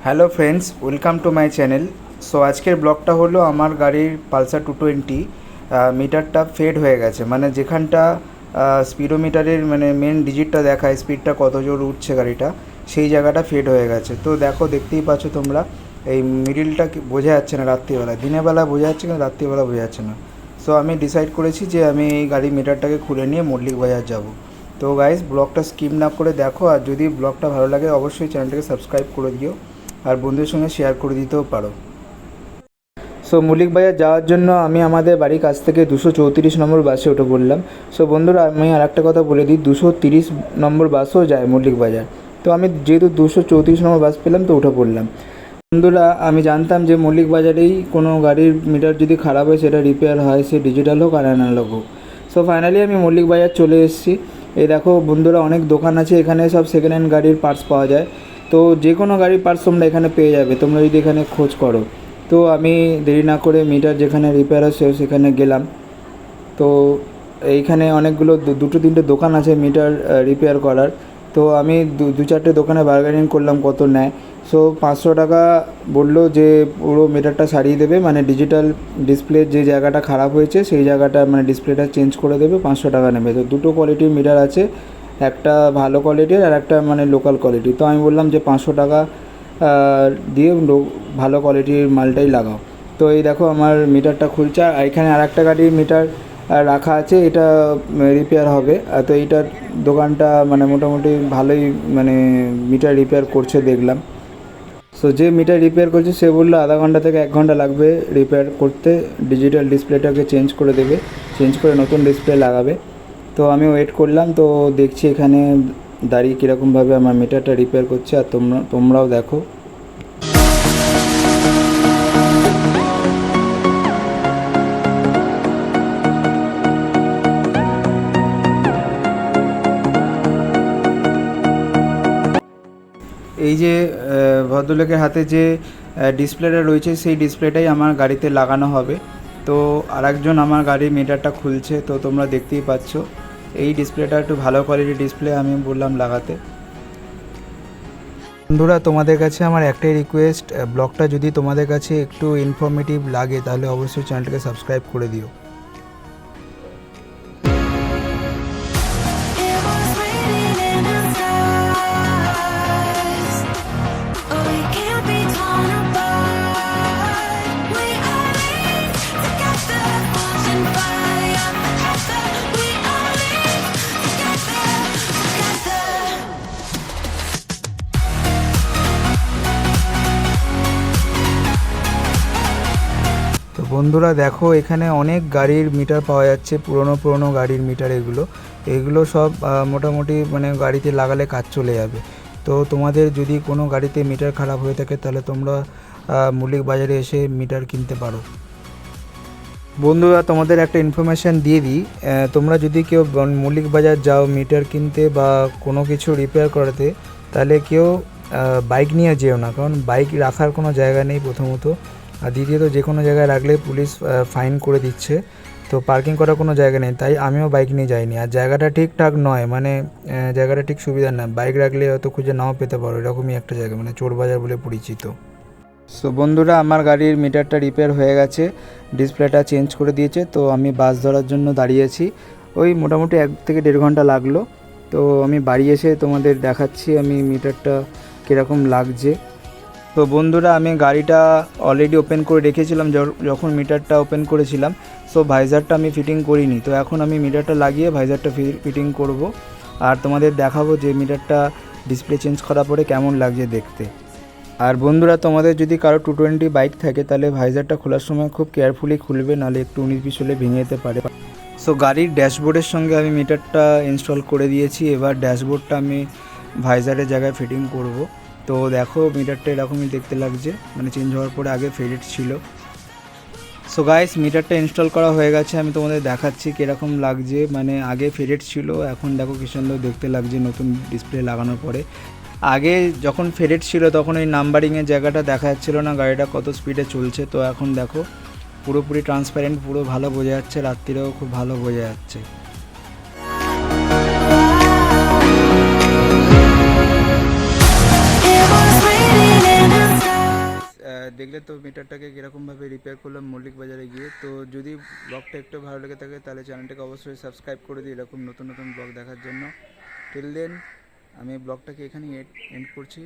Hello friends, welcome to my channel. So আজকের ব্লগটা হলো আমার গাড়ির পালসার 220 মিটারটা ফেড হয়ে গেছে, মানে যেখানটা স্পিডোমিটারের মানে মেন ডিজিটটা দেখায় স্পিডটা কত জোর উঠছে গাড়িটা, সেই জায়গাটা ফেড হয়ে গেছে। তো দেখতেই পাচ্ছ তোমরা, এই মিডিলটা বোঝা যাচ্ছে না রাত্রিবেলা, দিনের বেলা বোঝা যাচ্ছে কিন্তু রাত্রিবেলা বোঝা যাচ্ছে না। সো আমি ডিসাইড করেছি যে আমি এই গাড়ির মিটারটাকে খুলে নিয়ে মল্লিক বাজার যাব। তো গাইস, ব্লগটা স্কিপ না করে দেখো, আর যদি ব্লগটা ভালো লাগে অবশ্যই চ্যানেলটাকে সাবস্ক্রাইব করে দিও, আর বন্ধুদের সঙ্গে শেয়ার করে দিতেও পারো। সো মল্লিক বাজার যাওয়ার জন্য আমি আমাদের বাড়ির কাছ থেকে 234 নম্বর বাসে উঠে পড়লাম। সো বন্ধুরা, আমি আর একটা কথা বলে দিই, 230 নম্বর বাসও যায় মল্লিক বাজার। তো আমি যেহেতু 234 নম্বর বাস পেলাম তো উঠে পড়লাম। বন্ধুরা, আমি জানতাম যে মল্লিক বাজারেই কোনো গাড়ির মিটার যদি খারাপ হয় সেটা রিপেয়ার হয়, সে ডিজিটাল হোক আর অ্যানালগ হোক। সো ফাইনালি আমি মল্লিক বাজার চলে এসেছি। এই দেখো বন্ধুরা, অনেক দোকান আছে এখানে, সব সেকেন্ড হ্যান্ড গাড়ির পার্টস পাওয়া যায়। তো যে কোনো গাড়ির পার্টস তোমরা এখানে পেয়ে যাবে তোমরা যদি এখানে খোঁজ করো। তো আমি দেরি না করে মিটার যেখানে রিপেয়ার আছে সেখানে গেলাম। তো এইখানে অনেকগুলো দুটো তিনটে দোকান আছে মিটার রিপেয়ার করার। তো আমি দু চারটে দোকানে বার্গেনিং করলাম কত নেয়। সো 500 টাকা বললো যে পুরো মিটারটা সারিয়ে দেবে, মানে ডিজিটাল ডিসপ্লে যে জায়গাটা খারাপ হয়েছে সেই জায়গাটা মানে ডিসপ্লেটা চেঞ্জ করে দেবে, 500 টাকা নেবে। তো দুটো কোয়ালিটির মিটার আছে, একটা ভালো কোয়ালিটির আর একটা মানে লোকাল কোয়ালিটি। তো আমি বললাম যে 500 টাকা দিয়ে ভালো কোয়ালিটির মালটাই লাগাও। তো এই দেখো আমার মিটারটা খুলছে, আর এখানে আর একটা গাড়ির মিটার রাখা আছে, এটা রিপেয়ার হবে। তো এইটার দোকানটা মানে মোটামুটি ভালোই মানে মিটার রিপেয়ার করছে দেখলাম। সো যে মিটার রিপেয়ার করছে সে বললো আধা ঘন্টা থেকে 1 ঘন্টা লাগবে রিপেয়ার করতে, ডিজিটাল ডিসপ্লেটাকে চেঞ্জ করে দেবে, চেঞ্জ করে নতুন ডিসপ্লে লাগাবে। তো আমি ওয়েট করলাম, তো দেখছি এখানে দাঁড়িয়ে কীরকমভাবে আমার মিটারটা রিপেয়ার করছে, আর তোমরাও দেখো। এই যে ভদ্রলোকের হাতে যে ডিসপ্লেটা রয়েছে সেই ডিসপ্লেটাই আমার গাড়িতে লাগানো হবে। তো আরেকজন আমার গাড়ির মিটারটা খুলছে, তো তোমরা দেখতেই পাচ্ছ। এই ডিসপ্লেটা একটু ভালো কোয়ালিটির ডিসপ্লে, আমি বললাম লাগাতে। বন্ধুরা, তোমাদের কাছে আমার একটাই রিকোয়েস্ট, ব্লগটা যদি তোমাদের কাছে একটু ইনফরমেটিভ লাগে তাহলে অবশ্যই চ্যানেলটাকে সাবস্ক্রাইব করে দিও। তো বন্ধুরা দেখো, এখানে অনেক গাড়ির মিটার পাওয়া যাচ্ছে, পুরনো গাড়ির মিটার। এগুলো সব মোটামুটি মানে গাড়িতে লাগালে কাজ চলে যাবে। তো তোমাদের যদি কোনো গাড়িতে মিটার খারাপ হয়ে থাকে তাহলে তোমরা মল্লিক বাজারে এসে মিটার কিনতে পারো। বন্ধুরা, তোমাদের একটা ইনফরমেশান দিয়ে দিই, তোমরা যদি কেউ মল্লিক বাজার যাও মিটার কিনতে বা কোনো কিছু রিপেয়ার করাতে, তাহলে কেউ বাইক নিয়ে যেও না, কারণ বাইক রাখার কোনো জায়গা নেই প্রথমত, আর দ্বিতীয়ত যে কোনো জায়গায় রাখলে পুলিশ ফাইন করে দিচ্ছে। তো পার্কিং করার কোনো জায়গা নেই, তাই আমিও বাইক নিয়ে যাইনি। আর জায়গাটা ঠিকঠাক নয়, মানে জায়গাটা ঠিক সুবিধা না, বাইক রাখলে হয়তো খুঁজে নাও পেতে পারো, এরকমই একটা জায়গা, মানে চোর বাজার বলে পরিচিত। সো বন্ধুরা, আমার গাড়ির মিটারটা রিপেয়ার হয়ে গেছে, ডিসপ্লেটা চেঞ্জ করে দিয়েছে। তো আমি বাস ধরার জন্য দাঁড়িয়েছি, ওই মোটামুটি 1 থেকে 1.5 ঘন্টা লাগলো। তো আমি বাড়ি এসে তোমাদের দেখাচ্ছি আমি মিটারটা কীরকম লাগছে। তো বন্ধুরা, আমি গাড়িটা অলরেডি ওপেন করে রেখেছিলাম যখন মিটারটা ওপেন করেছিলাম। সো ভাইজারটা আমি ফিটিং করিনি, তো এখন আমি মিটারটা লাগিয়ে ভাইজারটা ফিটিং করব, আর তোমাদের দেখাবো যে মিটারটা ডিসপ্লে চেঞ্জ করার পরে কেমন লাগছে দেখতে। আর বন্ধুরা, তোমাদের যদি কারো 220 বাইক থাকে তাহলে ভাইজারটা খোলার সময় খুব কেয়ারফুলি খুলবে, নাহলে একটু 19-20 হলে ভেঙে যেতে পারে। সো গাড়ির ড্যাশবোর্ডের সঙ্গে আমি মিটারটা ইনস্টল করে দিয়েছি, এবার ড্যাশবোর্ডটা আমি ভাইজারের জায়গায় ফিটিং করব। তো দেখো মিটারটা এরকমই দেখতে লাগছে, মানে চেঞ্জ হওয়ার পরে আগে ফেডেড ছিল। সো গাইস, মিটারটা ইনস্টল করা হয়ে গেছে, আমি তোমাদের দেখাচ্ছি কীরকম লাগছে। মানে আগে ফেডেড ছিল, এখন দেখো কি সুন্দর দেখতে লাগছে নতুন ডিসপ্লে লাগানোর পরে। আগে যখন ফেডেড ছিল তখন এই নাম্বারিংয়ের জায়গাটা দেখা যাচ্ছিলো না গাড়িটা কত স্পিডে চলছে। তো এখন দেখো পুরোপুরি ট্রান্সপারেন্ট, পুরো ভালো বোঝা যাচ্ছে, রাত্রিরেও খুব ভালো বোঝা যাচ্ছে। It was raining in the দেখলে তো মিটারটাকে কীরকমভাবে রিপেয়ার করলাম মল্লিক বাজারে গিয়ে। তো যদি ব্লগটা একটু ভালো লেগে থাকে তাহলে চ্যানেলটাকে অবশ্যই সাবস্ক্রাইব করে দিই এরকম নতুন নতুন ব্লগ দেখার জন্য। টিল দেন আমি ব্লগটাকে এখানেই এন্ড করছি।